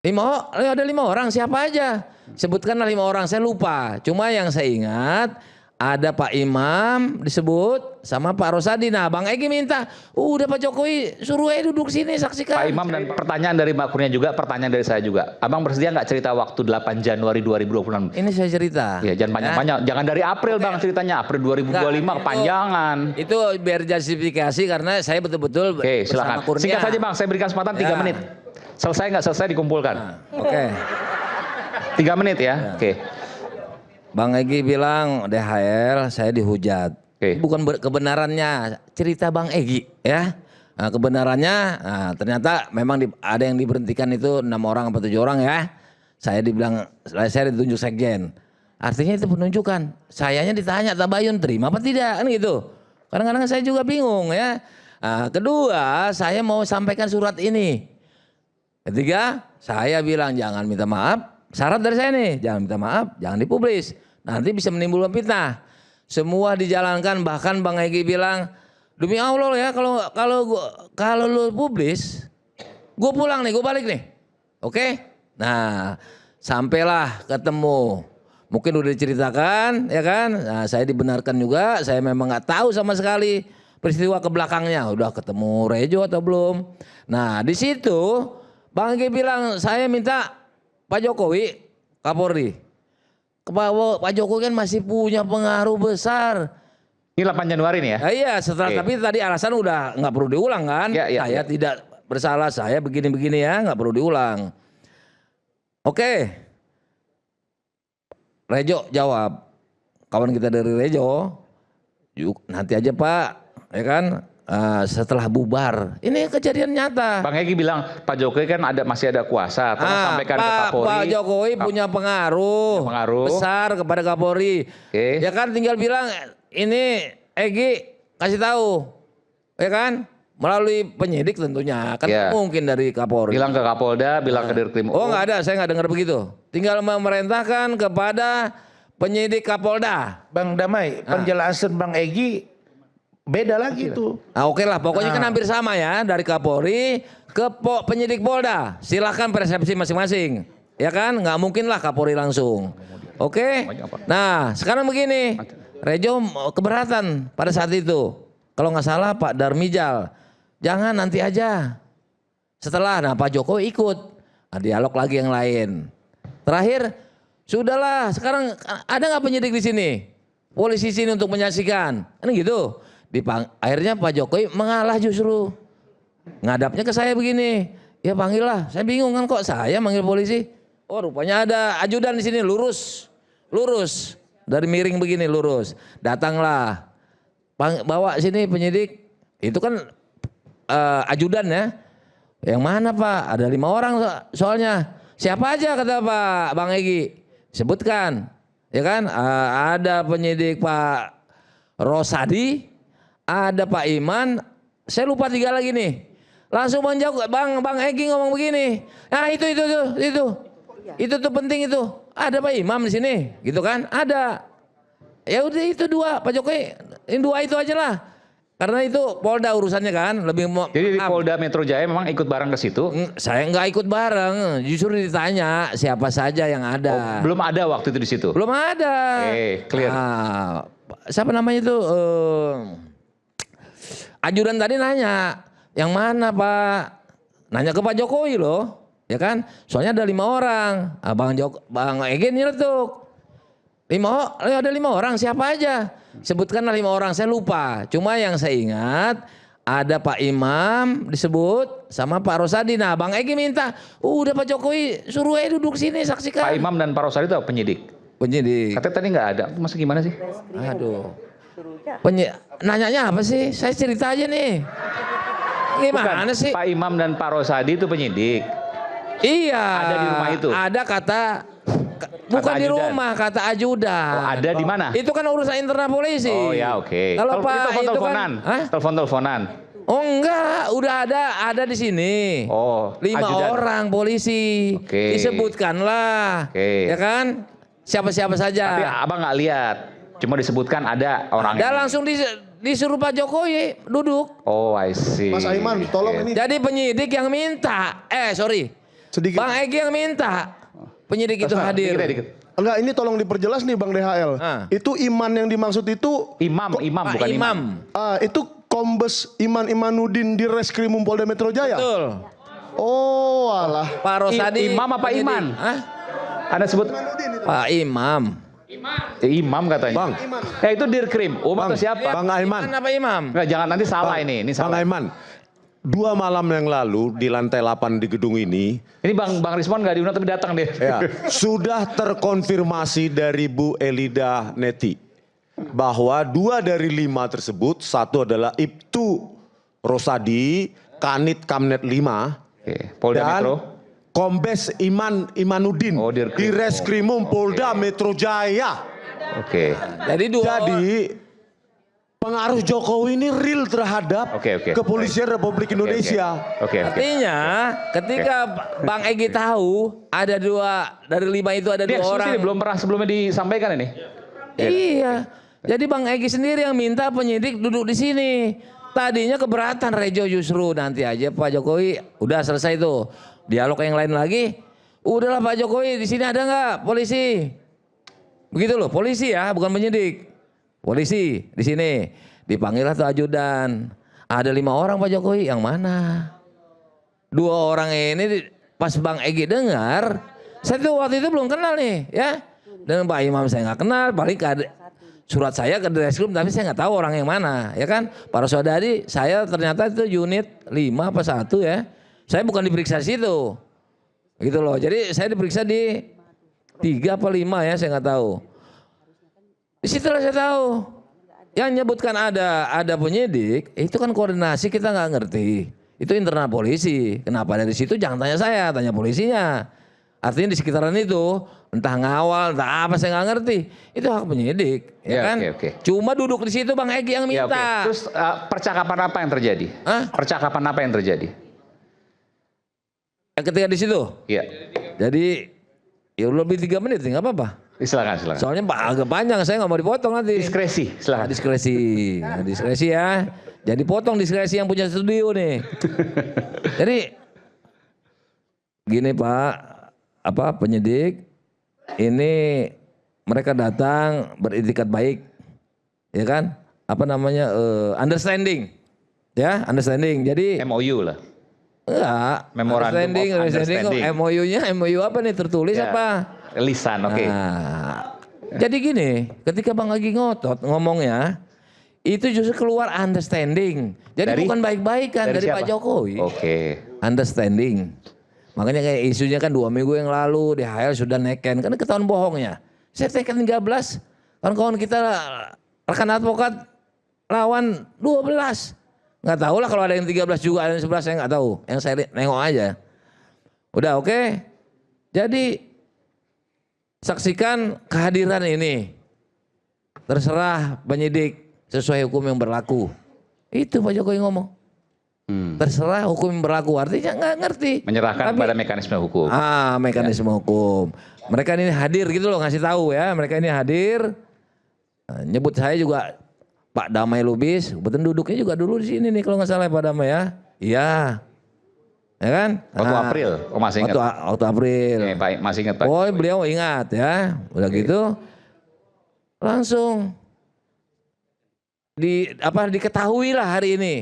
Ada 5 orang, siapa aja? Sebutkanlah 5 orang, saya lupa. Cuma yang saya ingat ada Pak Imam disebut sama Pak Rosadi. Nah, Bang Egy minta, udah Pak Jokowi suruh duduk sini saksikan. Pak Imam, dan pertanyaan dari Mbak Kurnia juga, pertanyaan dari saya juga. Abang bersedia nggak cerita waktu 8 Januari 2026? Ini saya cerita. Ya, jangan banyak-banyak. Jangan dari April, Bang, ceritanya. April 2025 kepanjangan. Itu biar justifikasi karena saya betul-betul Oke, silakan. Singkat saja, Bang. Saya berikan kesempatan 3 menit. Selesai nggak selesai dikumpulkan. Oke. 3 menit ya. Oke. Bang Egy bilang DHL saya dihujat. Bukan kebenarannya, cerita Bang Egy ya. Nah, kebenarannya, ternyata memang ada yang diberhentikan itu 6 orang atau 7 orang ya. Saya ditunjuk sekjen. Artinya itu penunjukan. Sayanya ditanya Tabayun terima apa tidak kan gitu. Kadang-kadang saya juga bingung ya. Nah, kedua, saya mau sampaikan surat ini. Ketiga, saya bilang jangan minta maaf. Syarat dari saya nih, jangan minta maaf, jangan dipublis. Nanti bisa menimbulkan fitnah. Semua dijalankan, bahkan Bang Egy bilang, demi Allah ya kalau lu publis, gue pulang nih, gue balik nih. Oke? Nah, sampailah ketemu. Mungkin udah diceritakan, ya kan? Nah, saya dibenarkan juga, saya memang nggak tahu sama sekali peristiwa ke belakangnya. Udah ketemu Rejo atau belum? Nah, di situ Bang Egy bilang, saya minta Pak Jokowi, Kapolri. Pak Jokowi kan masih punya pengaruh besar. Ini 8 Januari nih ya? Iya, setelah tapi tadi alasan udah nggak perlu diulang kan? Saya tidak bersalah, saya begini-begini ya, nggak perlu diulang. Oke. Rejo jawab, kawan kita dari Rejo, nanti aja Pak, ya kan? Setelah bubar, ini kejadian nyata. Bang Egy bilang Pak Jokowi kan masih ada kuasa, tolong sampaikan ke Kapolri. Pak Jokowi punya pengaruh besar kepada Kapolri. Ya kan, tinggal bilang ini Egy kasih tahu, ya kan, melalui penyidik tentunya, kan mungkin dari Kapolri. Bilang ke Kapolda, bilang ke Dirkrim. Oh nggak ada, saya nggak dengar begitu. Tinggal memerintahkan kepada penyidik Kapolda. Bang Damai, penjelasan Bang Egy beda lagi tuh. Nah, oke lah, pokoknya kan hampir sama ya, dari Kapolri ke penyidik Polda. Silahkan persepsi masing-masing, ya kan? Nggak mungkin lah Kapolri langsung. Oke? Nah, sekarang begini, Rejo keberatan pada saat itu. Kalau nggak salah Pak Darmijal, jangan nanti aja. Setelah, nah Pak Jokowi ikut, dialog lagi yang lain. Terakhir, sudahlah. Sekarang ada nggak penyidik di sini? Polisi sini untuk menyaksikan, kan gitu. Akhirnya Pak Jokowi mengalah justru. Ngadapnya ke saya begini. Ya panggil lah, saya bingung kan kok saya manggil polisi. Oh rupanya ada ajudan di sini lurus. Dari miring begini lurus. Datanglah. Bawa sini penyidik. Itu kan ajudan ya. Yang mana Pak? Ada 5 orang soalnya. Siapa aja kata Pak Bang Egy. Sebutkan. Ya kan? Ada penyidik Pak Rosadi. Ada Pak Iman, saya lupa 3 lagi nih. Langsung menjawab, Bang Egy ngomong begini. Nah itu tuh penting itu. Ada Pak Imam di sini, gitu kan? Ada. Ya udah itu 2, Pak Jokowi. Ini 2 itu aja lah. Karena itu Polda urusannya kan, lebih. Jadi di Polda Metro Jaya memang ikut bareng ke situ? Saya nggak ikut bareng, justru ditanya siapa saja yang ada. Oh, belum ada waktu itu di situ? Belum ada. Oke, clear. Nah, siapa namanya itu? Ajudan tadi nanya, yang mana Pak? Nanya ke Pak Jokowi loh, ya kan? Soalnya ada 5 orang. Bang Egy nyeletuk. Ada 5 orang, siapa aja? Sebutkanlah 5 orang, saya lupa. Cuma yang saya ingat ada Pak Imam disebut sama Pak Rosadi. Nah, Bang Egy minta, udah Pak Jokowi suruh duduk sini saksikan. Pak Imam dan Pak Rosadi itu penyidik? Penyidik. Katanya tadi nggak ada, masa gimana sih? Aduh. Nanyanya apa sih? Saya cerita aja nih. Gimana sih? Pak Imam dan Pak Rosadi itu penyidik. Iya. Ada di rumah itu. Ada bukan di rumah, kata ajudan. Oh, ada di mana? Itu kan urusan internal polisi. Oh ya, oke. Kalau Pak itu kan telepon-teleponan. Oh enggak, udah ada di sini. Oh, 5 orang polisi. Disebutkanlah. Ya kan? Siapa-siapa saja. Tapi Abang nggak lihat. Cuma disebutkan ada orang. Dan langsung disuruh Pak Jokowi duduk. Oh, I see. Mas Aiman, tolong ini. Jadi penyidik yang minta. Sorry. Sedikit. Bang Egy yang minta penyidik itu hadir. Dikit. Enggak, ini tolong diperjelas nih Bang DHL. Itu Iman yang dimaksud itu Imam Pak bukan imam. itu Kombes Iman Imanudin di Reskrimum Polda Metro Jaya. Betul. Oh, alah. Pak Rosadi. Imam apa penyidik. Iman? Hah? Anda sebut Pak Imam. imam katanya. Bang. Itu Dirkrim. Atau siapa? Bang Aiman. Iman apa Imam? Nggak, jangan nanti salah ini. Ini Bang salah. Aiman, 2 malam yang lalu di lantai 8 di gedung ini, Ini Bang Rismon nggak diundang tapi datang dia. ya, sudah terkonfirmasi dari Bu Elida Neti bahwa 2 dari 5 tersebut, 1 adalah Ibtu Rosadi, Kanit Kamnet 5, Oke, Polda dan Metro. Kombes Imanudin Oh, di Dirkrim. Reskrimum Polda Metro Jaya. Oke. Jadi Jadi pengaruh Jokowi ini real terhadap Oke. kepolisian Republik Indonesia. Oke. artinya ketika Bang Egy tahu ada 2 dari 5 itu ada 2 Dia orang. eksklusif belum pernah sebelumnya disampaikan ini. Iya. Jadi Bang Egy sendiri yang minta penyidik duduk di sini. Tadinya keberatan Rejo justru, nanti aja Pak Jokowi udah selesai tuh. Dialog yang lain lagi. Udahlah Pak Jokowi, di sini ada nggak polisi? Begitu loh, polisi ya, bukan penyidik. Polisi di sini. Dipanggil tuh ajudan. Ada 5 orang Pak Jokowi, yang mana? 2 orang ini pas Bang Egy dengar, saya tuh waktu itu belum kenal nih ya. Dan Pak Imam saya nggak kenal, paling surat saya ke Reskrim tapi saya nggak tahu orang yang mana, ya kan? Para saudari, saya ternyata itu unit 5 apa 1 ya. Saya bukan diperiksa di situ. Gitu loh. Jadi saya diperiksa di 3 apa 5 ya, saya nggak tahu. Di situlah saya tahu. Yang nyebutkan ada penyidik, itu kan koordinasi kita nggak ngerti. Itu internal polisi. Kenapa dari situ jangan tanya saya, tanya polisinya. Artinya di sekitaran itu entah ngawal, entah apa saya nggak ngerti. Itu hak penyidik, ya Ya, kan? oke. Cuma duduk di situ Bang Egy yang Ya, oke. minta. Terus percakapan apa yang terjadi? Hah? Percakapan apa yang terjadi? Ketika di situ. Iya. Jadi ya lebih 3 menit, nggak apa-apa. Silakan. Soalnya agak panjang, saya nggak mau dipotong nanti. Diskresi, Nah, silakan. diskresi ya. Jadi potong diskresi yang punya studio nih. Jadi gini Pak, penyidik ini mereka datang beritikat baik, ya kan? Understanding, ya understanding. Jadi MOU lah. enggak, Memorandum of Understanding. MOU-nya MOU apa nih tertulis Ya. apa? Lisan, oke. Nah, jadi gini, ketika Bang Egy ngotot ngomongnya, itu justru keluar understanding. Jadi Dari- bukan baik-baikan dari Pak siapa? Jokowi. Oke. Understanding. Makanya kayak isunya kan 2 minggu yang lalu DHL sudah neken. Kan ketahuan bohongnya. Saya teken 13. Kawan-kawan kita rekan advokat lawan 12. Nggak tahu lah kalau ada yang 13 juga, ada yang 11 saya nggak tahu. Yang saya nengok aja. Udah oke. Jadi saksikan kehadiran ini. Terserah penyidik sesuai hukum yang berlaku. Itu Pak Jokowi ngomong. Terserah hukum yang berlaku. Artinya nggak ngerti. Menyerahkan Tapi- pada mekanisme hukum. Mekanisme hukum. Mereka ini hadir gitu loh, ngasih tahu ya. Mereka ini hadir. Nyebut saya juga Pak Damai Lubis. Kebetulan duduknya juga dulu di sini nih kalau nggak salah Pak Damai ya. Iya. Ya kan? Waktu April, masih ingat. Waktu April. Oke, Pak, masih ingat Pak. Oh beliau ingat ya. Udah gitu. Langsung diketahui lah hari ini.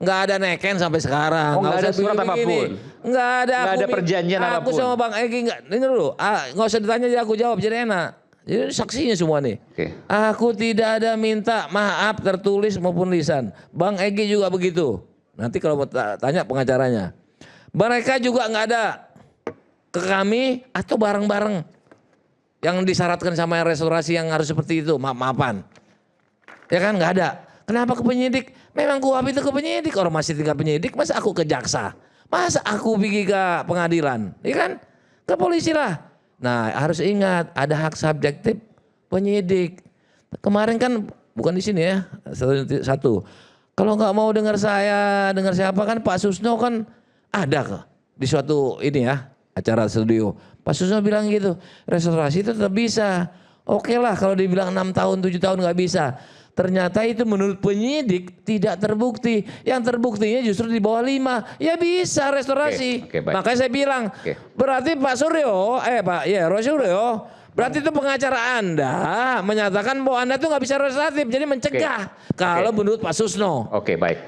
Nggak ada neken sampai sekarang. Oh, nggak ada usah surat begini-begini. apapun? Nggak ada. Nggak ada Aku perjanjian Aku apapun? sama Bang Egy denger dulu. Nggak usah ditanya jadi aku jawab jadi enak. Jadi saksinya semua nih. Oke. Aku tidak ada minta maaf tertulis maupun lisan. Bang Egy juga begitu. Nanti kalau mau tanya pengacaranya. Mereka juga nggak ada ke kami atau bareng-bareng yang disyaratkan sama restorasi yang harus seperti itu, maaf-maafan. Ya kan nggak ada. Kenapa ke penyidik? Memang kuhab itu ke penyidik. Orang masih tinggal penyidik, masa aku ke jaksa? Masa aku pergi ke pengadilan? Ya kan? Ke polisi lah. Nah harus ingat ada hak subjektif penyidik. Kemarin kan bukan di sini ya, satu. Kalau nggak mau dengar saya, dengar siapa kan Pak Susno kan ada ke di suatu ini ya acara studio. Pak Susno bilang gitu, restorasi itu tetap bisa. Oke lah kalau dibilang 6 tahun, 7 tahun nggak bisa. Ternyata itu menurut penyidik tidak terbukti. Yang terbuktinya justru di bawah 5. Ya bisa restorasi. Oke, baik. Makanya saya bilang, berarti Pak Suryo, Roy Suryo, berarti itu pengacara Anda menyatakan bahwa Anda itu nggak bisa restoratif, jadi mencegah. Kalau menurut Pak Susno. Oke, baik.